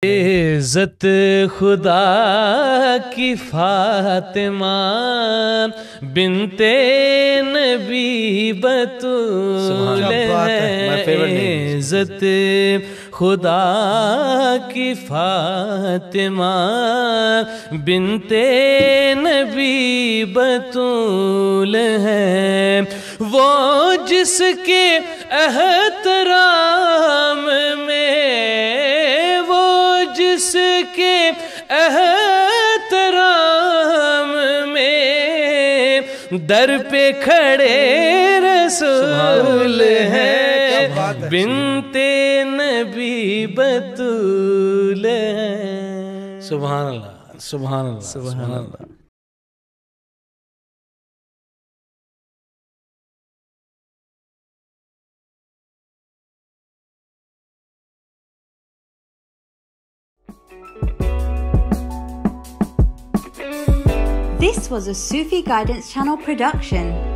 इज़्ज़त खुदा की फातिमा बिनते नबी बतूल है। इज़्ज़त खुदा की फातिमा बिनते नबी बतूल है। वो जिसके एहतराम में, वो जिसके एहतराम में दर पे खड़े रसूल हैं। बिनते नबी बतूल है। सुभान अल्लाह, सुभान अल्लाह, सुभान अल्लाह। This was a Sufi Guidance Channel production.